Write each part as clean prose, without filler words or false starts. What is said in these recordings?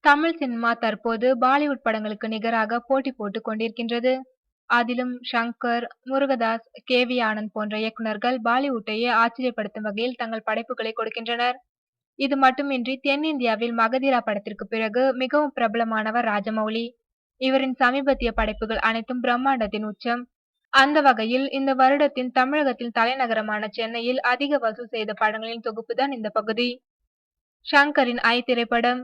Tamil cinema தற்போது பாலிவுட் படங்களுக்கு நிகராக போட்டி போட்டுக் கொண்டிருக்கின்றது. அதிலும் ஷங்கர், முருகதாஸ், கே.வி. ஆனந்த் போன்ற இயக்குனர்கள் பாலிவுட்டையே ஆச்சரியப்படுத்தும் வகையில் தங்கள் படைப்புகளை கொடுக்கின்றனர். இது மட்டுமின்றி தென்னிந்தியாவில் மகதீரா படத்திற்கு பிறகு மிகவும் பிரபலமானவர் ராஜமௌலி. இவரின் சமீபத்திய படைப்புகள் அனைத்தும் பிரம்மாண்டத்தின் உச்சம். அந்த வகையில் இந்த வருடத்தின் தமிழகத்தின் தலைநகரமான சென்னையில் அதிக வசூல் செய்த படங்களின் தொகுப்புதான் இந்த பகுதி. ஷங்கரின் ஐ திரைப்படம்.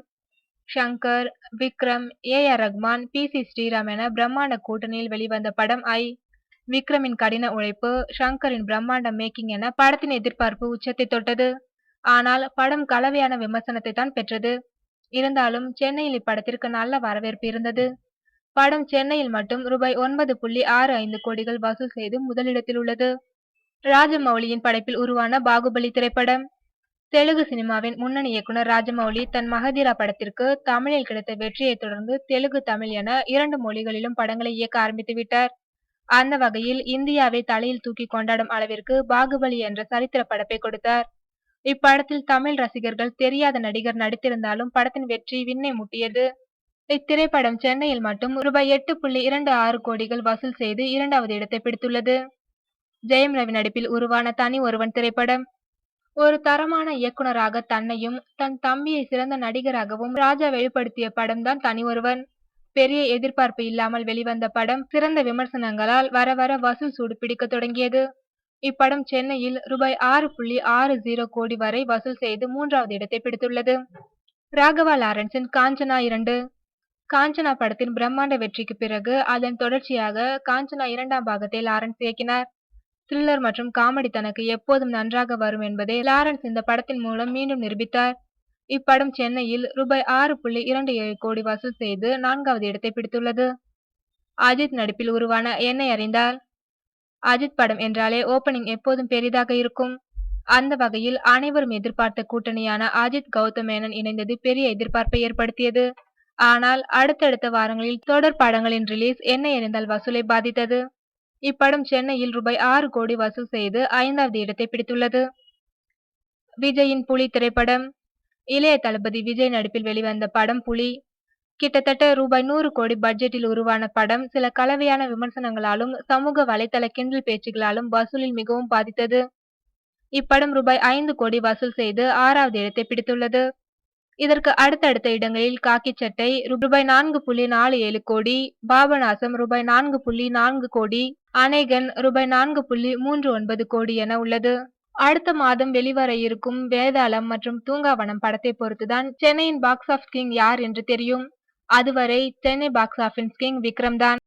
ஷங்கர், விக்ரம், ஏ.ஆர். ரஹ்மான், பி.சி. ஸ்ரீராம் என பிரம்மாண்ட கூட்டணியில் வெளிவந்த படம் ஐ. விக்ரமின் கடின உழைப்பு, ஷங்கரின் பிரம்மாண்ட மேக்கிங் என படத்தின் எதிர்பார்ப்பு உச்சத்தை தொட்டது. ஆனால் படம் கலவையான விமர்சனத்தை தான் பெற்றது. இருந்தாலும் சென்னையில் இப்படத்திற்கு நல்ல வரவேற்பு இருந்தது. படம் சென்னையில் மட்டும் ரூபாய் 9.65 கோடிகள் வசூல் செய்து முதலிடத்தில் உள்ளது. ராஜமௌலியின் படைப்பில் உருவான பாகுபலி திரைப்படம். தெலுங்கு சினிமாவின் முன்னணி இயக்குனர் ராஜமௌலி தன் மகதீரா படத்திற்கு தமிழில் கிடைத்த வெற்றியை தொடர்ந்து தெலுங்கு, தமிழ் என 2 மொழிகளிலும் படங்களை இயக்க ஆரம்பித்து விட்டார். அந்த வகையில் இந்தியாவை தலையில் தூக்கி கொண்டாடும் அளவிற்கு பாகுபலி என்ற சரித்திர படைப்பை கொடுத்தார். இப்படத்தில் தமிழ் ரசிகர்கள் தெரியாத நடிகர் நடித்திருந்தாலும் படத்தின் வெற்றி விண்ணை முட்டியது. இத்திரைப்படம் சென்னையில் மட்டும் ரூபாய் 8.26 கோடிகள் வசூல் செய்து 2வது இடத்தை பிடித்துள்ளது. ஜெயம் ரவி நடிப்பில் உருவான தனி ஒருவன் திரைப்படம். ஒரு தரமான இயக்குனராக தன்னையும் தன் தம்பியை சிறந்த நடிகராகவும் ராஜா வெளிப்படுத்திய படம்தான் தனி ஒருவன். பெரிய எதிர்பார்ப்பு இல்லாமல் வெளிவந்த படம் சிறந்த விமர்சனங்களால் வர வர வசூல் சூடு பிடிக்க தொடங்கியது. இப்படம் சென்னையில் ரூபாய் 6.60 கோடி வரை வசூல் செய்து 3வது இடத்தை பிடித்துள்ளது. ராகவா லாரன்ஸின் காஞ்சனா 2. காஞ்சனா படத்தின் பிரம்மாண்ட வெற்றிக்கு பிறகு அதன் தொடர்ச்சியாக காஞ்சனா 2ஆம் பாகத்தை லாரன்ஸ் இயக்கினார். த்ரில்லர் மற்றும் காமெடி தனக்கு எப்போதும் நன்றாக வரும் என்பதை லாரன்ஸ் இந்த படத்தின் மூலம் மீண்டும் நிரூபித்தார். இப்படம் சென்னையில் ரூபாய் 6.27 கோடி வசூல் செய்து 4வது இடத்தை பிடித்துள்ளது. அஜித் நடிப்பில் உருவான என்னை அறிந்தால். அஜித் படம் என்றாலே ஓபனிங் எப்போதும் பெரிதாக இருக்கும். அந்த வகையில் அனைவரும் எதிர்பார்த்த கூட்டணியான அஜித், கௌதம் மேனன் இணைந்தது பெரிய எதிர்பார்ப்பை ஏற்படுத்தியது. ஆனால் அடுத்தடுத்த வாரங்களில் தொடர் படங்களின் ரிலீஸ் என்னை அறிந்தால் வசூலை பாதித்தது. இப்படம் சென்னையில் ரூபாய் 6 கோடி வசூல் செய்து 5வது இடத்தை பிடித்துள்ளது. விஜயின் புலி திரைப்படம். இளைய தளபதி விஜய் நடிப்பில் வெளிவந்த படம் புலி. கிட்டத்தட்ட ரூபாய் 100 கோடி பட்ஜெட்டில் உருவான படம் சில கலவையான விமர்சனங்களாலும் சமூக வலைதள கிண்டல் பேச்சுகளாலும் வசூலில் மிகவும் பாதித்தது. இப்படம் ரூபாய் 5 கோடி வசூல் செய்து 6வது இடத்தை பிடித்துள்ளது. இதற்கு அடுத்தடுத்த இடங்களில் காக்கி சட்டை ரூபாய் 4.47 கோடி, பாபநாசம் ரூபாய் 4.4 கோடி, அநேகன் ரூபாய் 4.39 கோடி என உள்ளது. அடுத்த மாதம் வெளிவர இருக்கும் வேதாளம் மற்றும் தூங்காவனம் படத்தை பொறுத்துதான் சென்னையின் பாக்ஸ் ஆஃபீஸ் கிங் யார் என்று தெரியும். அதுவரை Chennai box office king Vikram தான்.